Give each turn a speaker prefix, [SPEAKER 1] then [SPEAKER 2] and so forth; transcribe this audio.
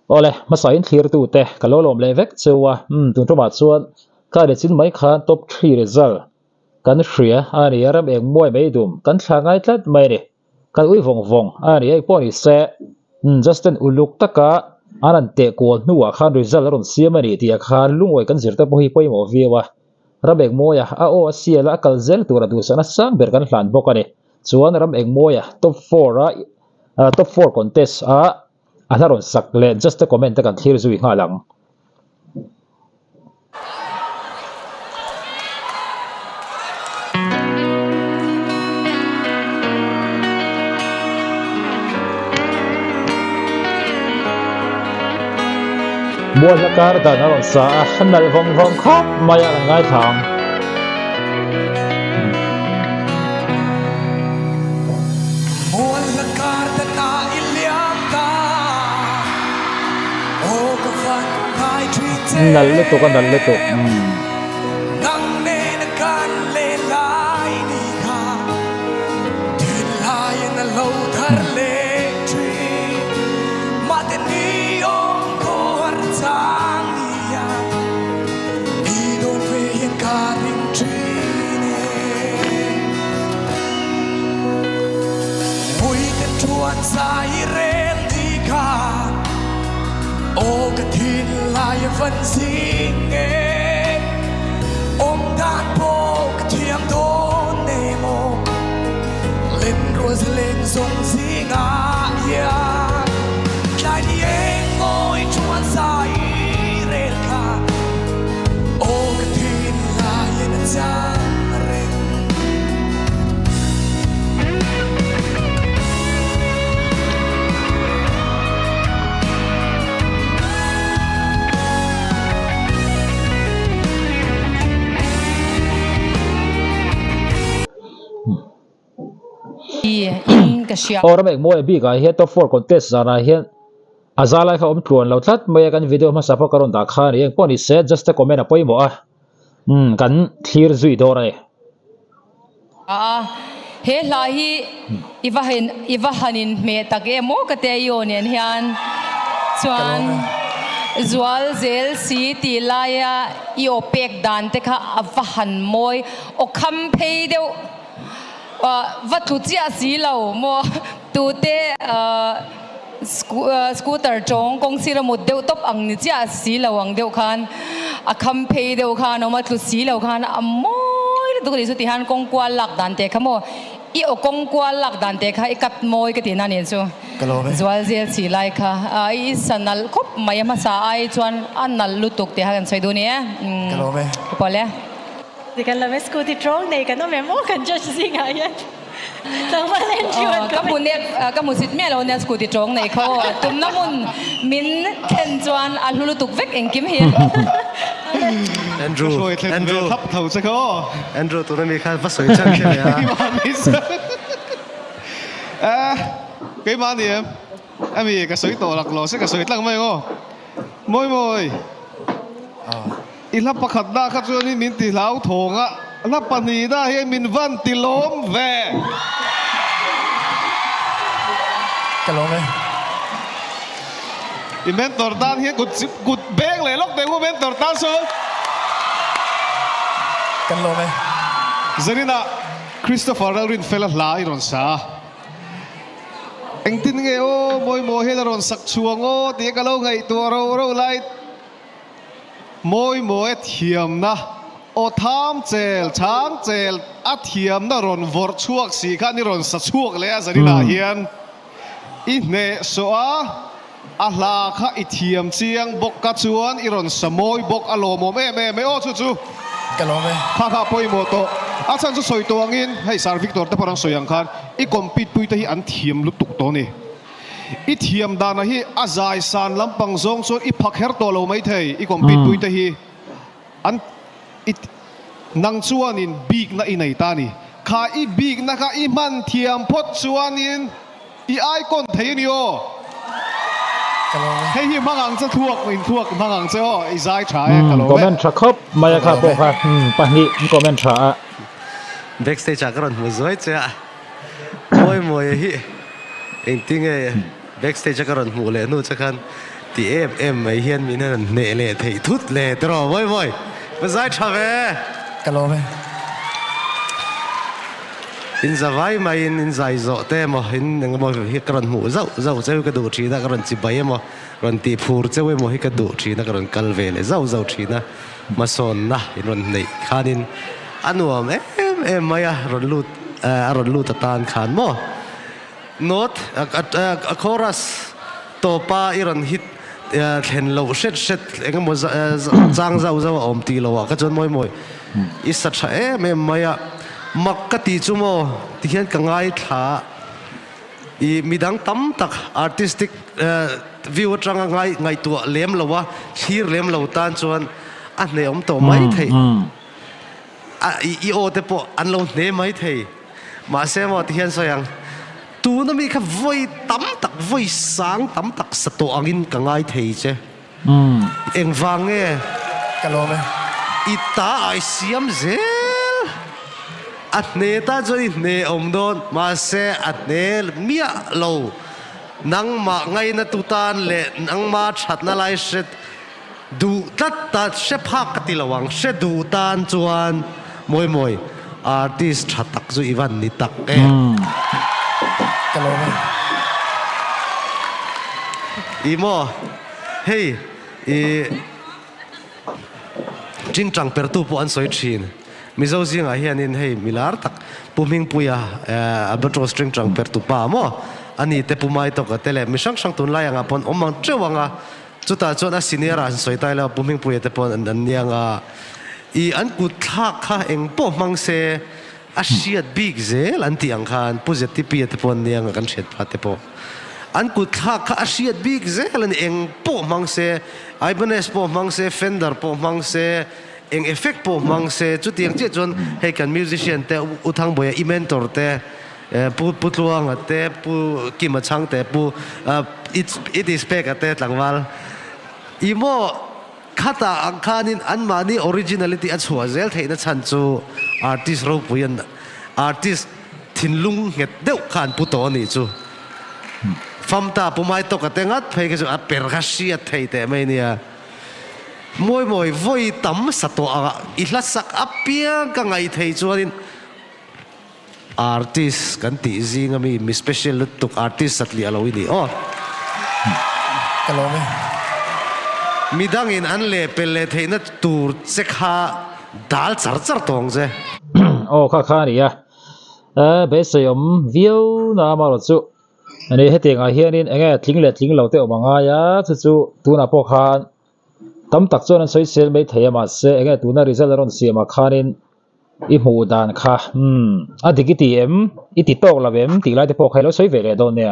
[SPEAKER 1] ole masain thlir tu te kalolom levek chewa tun roma chuan ka de chin mai khan top 3 result kan hria ani aram eng moi mai dum kan thlangai tlat mai ri kan ui vong vong ani ai poni se justin uluk taka anan te ko nuwa khan result ron siamani ti khan lungoi kan zirta pohi poimo viwa rabek moya a o asiala kalzel tura du sana sang ber kan hlan bokani chuan ram eng moya top 4 top 4 contest anaron sakle just a comment kan thlir zui nga lang buat lakar dan aron sa hanal vong vong khop maya ngai thang
[SPEAKER 2] buat lakar dan na iliam ta o ka fan kai treat
[SPEAKER 1] nal leto kan nal leto
[SPEAKER 2] nang ne na kan le lai ni ka tin lai na lo thar le tri ma te ni ong ko har chang ni ya ni don ve yen ka ring tri ne vui kan chuan sai ren di ka o ka tin lai van sing e om dan po ka thiam do ne mo len rose len song sing a ya lai ni eng ngoi chuan sai ren ka o ka tin lai na chang ren
[SPEAKER 1] ram eng moi bi ga he top 4 contest zara hian azalai kha om tluan lo thlat mai kan video ma sapo karon da kha ni eng poni se just a comment a poimo kan thlir zui dorai
[SPEAKER 3] he lahi iwahanin me take mo kate yonen hian chuan zual zel si ti laya I opek dan te kha awahan moi o kham phei deu vatu chia si lo mo tu te scooter chong kong sira mo deu top ang ni chia si lo ang deu khan a kham phei deu khan o ma tu si lo khan amoi tu ri su ti han kong kwal lak dan te khamo I o kong kwal lak dan te kha ikat moi ke ti na ni chu zual zel si lai kha I sanal khop mai ma sa ai chuan anal lutuk te ha kan sai du ni
[SPEAKER 4] Kalome
[SPEAKER 3] pole
[SPEAKER 5] Di kan la scooty trong nei kan no memo kan just sing ayan. Sang malen chuan
[SPEAKER 3] kamu sit me lo ne scooty trong nei kho tum namun min ken chuan a hulutuk vek engkim hi
[SPEAKER 4] Andrew
[SPEAKER 6] thấp thầu sẽ có
[SPEAKER 4] Andrew tụi nó mi khai phát soi chân kia à
[SPEAKER 6] cái mà gì em vì cái sợi tổ lạc lò sẽ cái sợi tăng mấy ngô môi môi ilap pakhat da kha chuan min ti lau thonga la pani da he min van ti lom ve
[SPEAKER 4] Kalome
[SPEAKER 6] I mentor dan he gut beng le lok de mentor dan so
[SPEAKER 4] Kalome
[SPEAKER 6] Zarina Christopher Alrin fella la iron sa Anh tin nghe ô môi môi hết rồi sặc chuông ô tí cái lâu ngày tua râu lại môi môi thiềm na ô tham chèl chang chèl á thiềm na rồi vọt chuộc xì khăn đi rồi sặc chuộc lẽ giờ đi là hiền ít nè số á là khá ít thiềm chiang bốc cá chuan đi rồi sờ môi bốc alo mồm mẹ ô chú
[SPEAKER 4] Kalome
[SPEAKER 6] khá bôi mô tô á chân chú soi tuang in hay sar Victor ta parang soyang khan I compete pui ta hi an thiềm lúc tục to nè I thiềm đàn hi azai san lampang zong so I phak her to lo mai thei I compete pui ta hi an it nang chuan in big na inai ta ni kha I big na kha I man thiam phot chuan in I ai kon thei ni o
[SPEAKER 4] Kalome
[SPEAKER 6] hei hi mangang cha thuak mangang cha o I zai tha e kalome
[SPEAKER 1] comment tra khop maya kha po kha pani comment tra
[SPEAKER 4] backstage akaron mo zoi cha moi hi eng tinge backstage akaron mo le nu cha khan ti em mai hian min han ne le thei thut le tro moi ba zai thave
[SPEAKER 2] Kalau ve.
[SPEAKER 4] in zawai mai in zai zo te mo in nang mo hi kran mu zau cheu ka du thi na kran chi bai mo ron ti phur cheu mo hi ka du thi na kran kal ve le zau thi na ma son na in ron nei khanin anuam em maya ron lut tan khan mo not a chorus to pa iron hit thlen lo shet engmo chang zau om ti lo ka chon moi is such a maya makati chumo ti hian ka ngai tha I midang tam tak artistic view atanga ngai tu lem lowa thir lem lo tan chuan a ne om to mai thei I o te po an lo ne mai thei ma se mo ti hian sayang tu na mi kha voi tam tak voi sang tam tak sato angin ka ngai thei che eng wange
[SPEAKER 2] Kalau ve.
[SPEAKER 4] ita ai siam zel at ne ta joi ne om don ma se at ne mia lo nang ma ngai na tu tan le nang ma that na lai shet du tat she phak ka tilawang she du tan chuan moi artist thatak zu iwan ni tak e
[SPEAKER 2] Kalau ve.
[SPEAKER 4] imo hey jing chang per tu po an soi thin mi zo zinga hianin hei milar tak puming puya abatro string chang per tu pa mo ani te pumai to ka tele mi sang tun lai anga pon omang chewanga chuta chona senior an soi tai la puming puya te pon an nianga I an ku thak kha eng po mang se asiat big zel an ti ang khan positive pi te pon nianga kan chet pa te po an ku thak kha asiat big zel an eng po mang se Ibanez po mang se Fender po mang se eng effect po mang se chu tiang che chon hei kan musician te uthang boya I mentor te pu tluang te pu kim chang te pu it is pek te tlangwal imo khata angkhanin an mani originality a chhuwa zel theina chan chu artist ro puyan artist thinlung nget deuh khan pu to ni chu famta pumai to ka tengat phei ke chu a per kha sia thei te mai nia moi voi tam sato a ihla sak apia ka ngai thei chuanin artist kan ti zinga mi special tuk artist satli alo ini oh
[SPEAKER 2] Kalau ve.
[SPEAKER 4] midangin an le pelle theina tur chekha dal char tong je
[SPEAKER 1] oh kha ni ya be sayom view na ma ro chu ani heting a hianin enge tling lo te omanga ya chu tuna po khan tam tak chon an social mai theyama se enge tuna result ron siama khanin I mu dan kha a digiti em I ti tok lavem ti lai te po khailo soi vele don ne